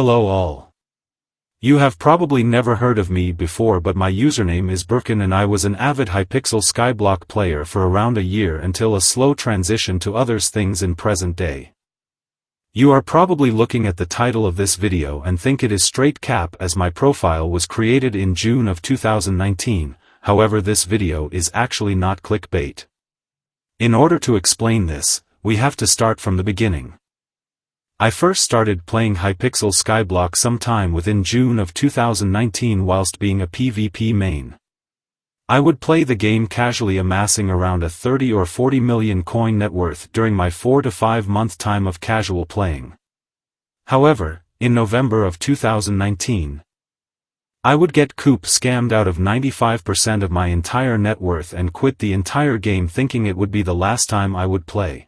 Hello all. You have probably never heard of me before, but my username is Birkin and I was an avid hypixel skyblock player for around a year until a slow transition to other things in present day. You are probably looking at the title of this video and think it is straight cap as my profile was created in June of 2019, however this video is actually not clickbait. In order to explain this, we have to start from the beginning. I first started playing hypixel skyblock sometime within June of 2019 whilst being a PvP main. I would play the game casually, amassing around a 30 or 40 million coin net worth during my 4 to 5 month time of casual playing. However, in November of 2019, I would get scammed out of 95% of my entire net worth and quit the entire game thinking it would be the last time I would play.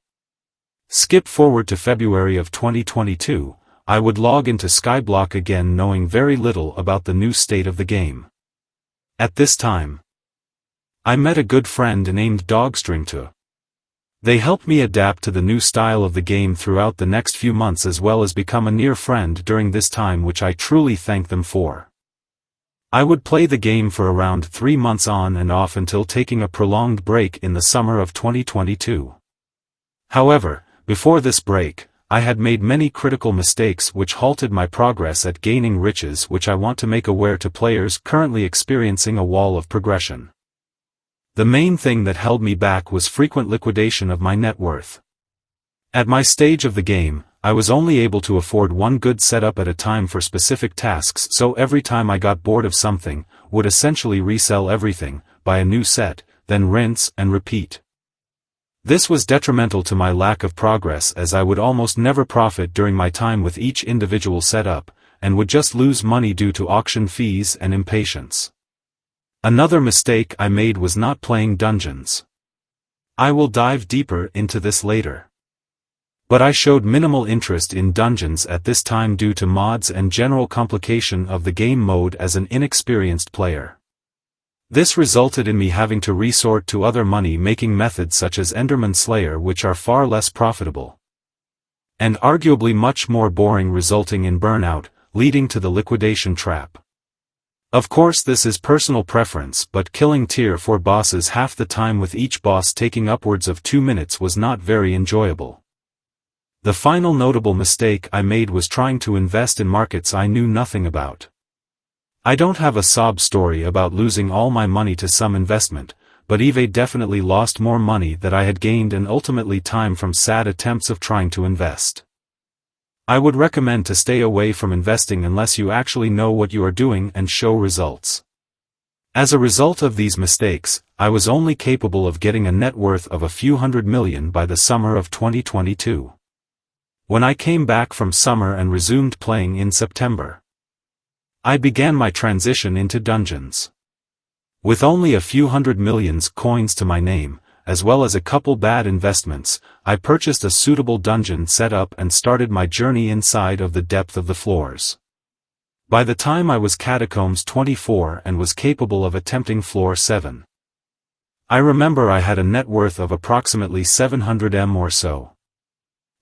Skip forward to February of 2022, I would log into skyblock again knowing very little about the new state of the game. At this time, I met a good friend named Dogstring2. They helped me adapt to the new style of the game throughout the next few months as well as become a near friend during this time, which I truly thank them for. I would play the game for around 3 months on and off until taking a prolonged break in the summer of 2022. However, before this break, I had made many critical mistakes which halted my progress at gaining riches, which I want to make aware to players currently experiencing a wall of progression. The main thing that held me back was frequent liquidation of my net worth. At my stage of the game, I was only able to afford one good setup at a time for specific tasks, so every time I got bored of something, would essentially resell everything, buy a new set, then rinse and repeat. This was detrimental to my lack of progress as I would almost never profit during my time with each individual setup, and would just lose money due to auction fees and impatience. Another mistake I made was not playing dungeons. I will dive deeper into this later. But I showed minimal interest in dungeons at this time due to mods and general complication of the game mode as an inexperienced player. This resulted in me having to resort to other money-making methods such as Enderman Slayer, which are far less profitable and arguably much more boring, resulting in burnout, leading to the liquidation trap. Of course this is personal preference, but killing tier 4 bosses half the time with each boss taking upwards of 2 minutes was not very enjoyable. The final notable mistake I made was trying to invest in markets I knew nothing about. I don't have a sob story about losing all my money to some investment, but eBay definitely lost more money that I had gained and ultimately time from sad attempts of trying to invest. I would recommend to stay away from investing unless you actually know what you are doing and show results. As a result of these mistakes, I was only capable of getting a net worth of a few hundred million by the summer of 2022. When I came back from summer and resumed playing in September, I began my transition into dungeons. With only a few hundred millions coins to my name, as well as a couple bad investments, I purchased a suitable dungeon setup and started my journey inside of the depth of the floors. By the time I was Catacombs 24 and was capable of attempting floor 7. I remember I had a net worth of approximately 700 M or so.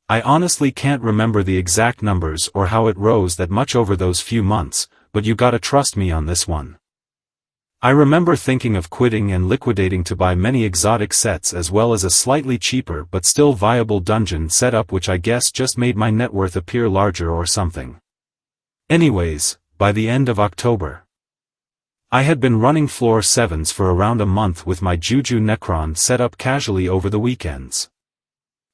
I honestly can't remember the exact numbers or how it rose that much over those few months, but you gotta trust me on this one. I remember thinking of quitting and liquidating to buy many exotic sets as well as a slightly cheaper but still viable dungeon setup, which I guess just made my net worth appear larger or something. Anyways, by the end of October, I had been running floor 7s for around a month with my Juju Necron set up casually over the weekends.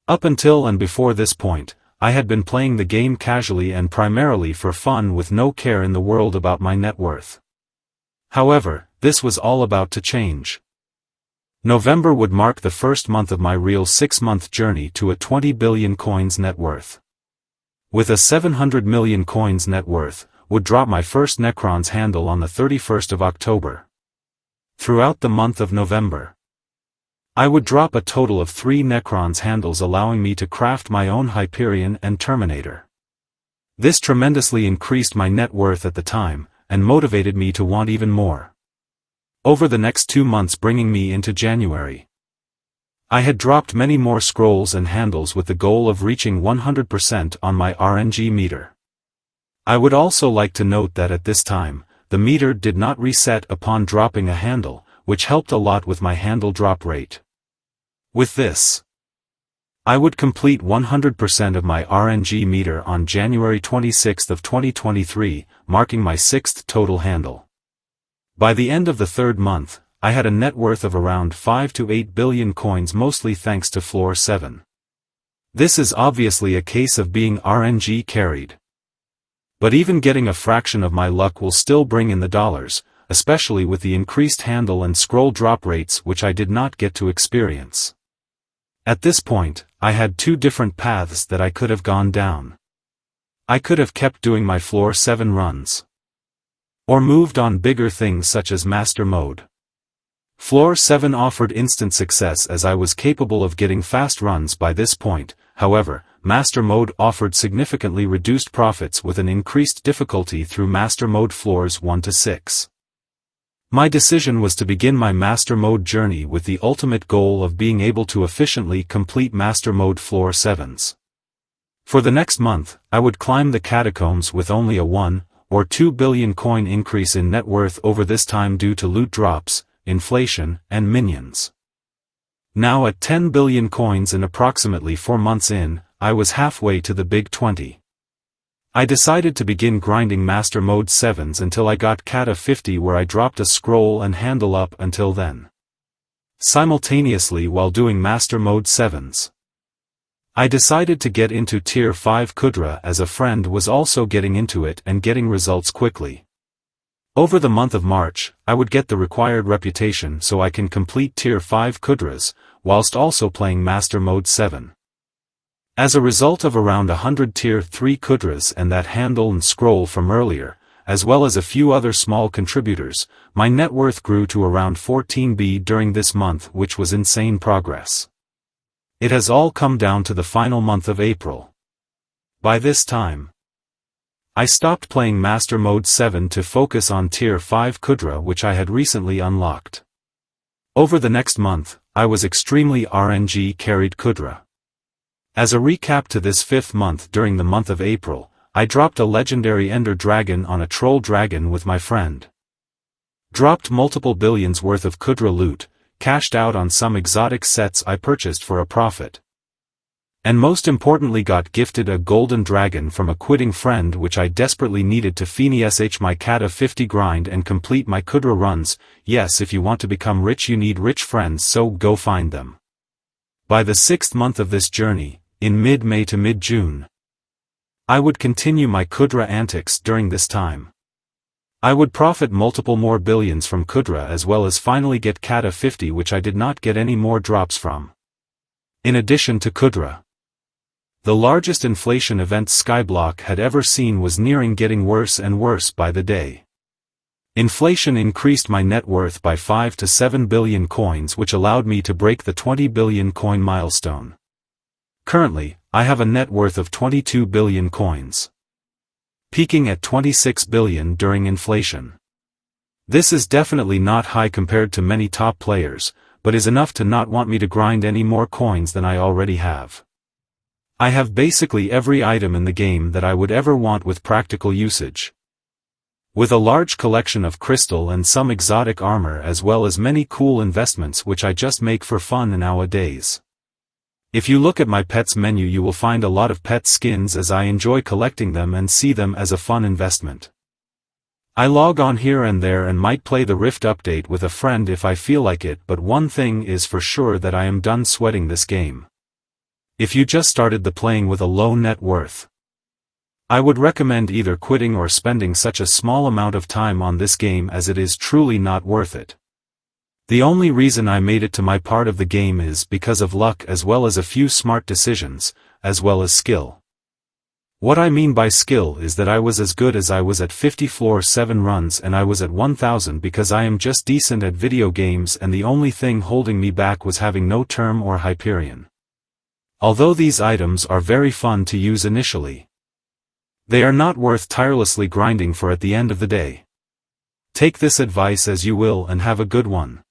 Up until and before this point, I had been playing the game casually and primarily for fun with no care in the world about my net worth. However, this was all about to change. November would mark the first month of my real 6-month journey to a 20 billion coins net worth. With a 700 million coins net worth, would drop my first Necron's handle on the 31st of October. Throughout the month of November, I would drop a total of 3 Necron's handles, allowing me to craft my own Hyperion and Terminator. This tremendously increased my net worth at the time, and motivated me to want even more. Over the next 2 months, bringing me into January, I had dropped many more scrolls and handles with the goal of reaching 100% on my RNG meter. I would also like to note that at this time, the meter did not reset upon dropping a handle, which helped a lot with my handle drop rate. With this, I would complete 100% of my RNG meter on January 26 of 2023, marking my 6th total handle. By the end of the 3rd month, I had a net worth of around 5 to 8 billion coins, mostly thanks to Floor 7. This is obviously a case of being RNG carried. But even getting a fraction of my luck will still bring in the dollars, especially with the increased handle and scroll drop rates which I did not get to experience. At this point, I had 2 different paths that I could have gone down. I could have kept doing my Floor 7 runs, or moved on bigger things such as Master Mode. Floor 7 offered instant success as I was capable of getting fast runs by this point. However, Master Mode offered significantly reduced profits with an increased difficulty through Master Mode floors 1 to 6. My decision was to begin my Master Mode journey with the ultimate goal of being able to efficiently complete Master Mode Floor 7s. For the next month, I would climb the catacombs with only a 1 or 2 billion coin increase in net worth over this time due to loot drops, inflation, and minions. Now at 10 billion coins and approximately 4 months in, I was halfway to the big 20. I decided to begin grinding Master Mode 7s until I got Kata 50, where I dropped a scroll and handle up until then. Simultaneously while doing Master Mode 7s, I decided to get into Tier 5 Kudra as a friend was also getting into it and getting results quickly. Over the month of March, I would get the required reputation so I can complete Tier 5 Kudras, whilst also playing Master Mode 7. As a result of around 100 Tier 3 Kudras and that handle and scroll from earlier, as well as a few other small contributors, my net worth grew to around 14B during this month, which was insane progress. It has all come down to the final month of April. By this time, I stopped playing Master Mode 7 to focus on Tier 5 Kudra, which I had recently unlocked. Over the next month, I was extremely RNG carried Kudra. As a recap to this 5th month, during the month of April, I dropped a legendary Ender Dragon on a Troll Dragon with my friend. Dropped multiple billions worth of Kudra loot, cashed out on some exotic sets I purchased for a profit. And most importantly got gifted a golden dragon from a quitting friend, which I desperately needed to finish my Kata 50 grind and complete my Kudra runs. Yes, if you want to become rich you need rich friends, so go find them. By the 6th month of this journey, in mid-May to mid-June, I would continue my Kudra antics. During this time, I would profit multiple more billions from Kudra as well as finally get Kata 50, which I did not get any more drops from. In addition to Kudra, the largest inflation event Skyblock had ever seen was nearing getting worse and worse by the day. Inflation increased my net worth by 5 to 7 billion coins, which allowed me to break the 20 billion coin milestone. Currently, I have a net worth of 22 billion coins, peaking at 26 billion during inflation. This is definitely not high compared to many top players, but is enough to not want me to grind any more coins than I already have. I have basically every item in the game that I would ever want with practical usage, with a large collection of crystal and some exotic armor, as well as many cool investments which I just make for fun nowadays. If you look at my pets menu you will find a lot of pet skins, as I enjoy collecting them and see them as a fun investment. I log on here and there and might play the Rift update with a friend if I feel like it, but one thing is for sure, that I am done sweating this game. If you just started the playing with a low net worth, I would recommend either quitting or spending such a small amount of time on this game, as it is truly not worth it. The only reason I made it to my part of the game is because of luck, as well as a few smart decisions, as well as skill. What I mean by skill is that I was as good as I was at 50 Floor 7 runs and I was at 1000 because I am just decent at video games, and the only thing holding me back was having no term or Hyperion. Although these items are very fun to use initially, they are not worth tirelessly grinding for at the end of the day. Take this advice as you will and have a good one.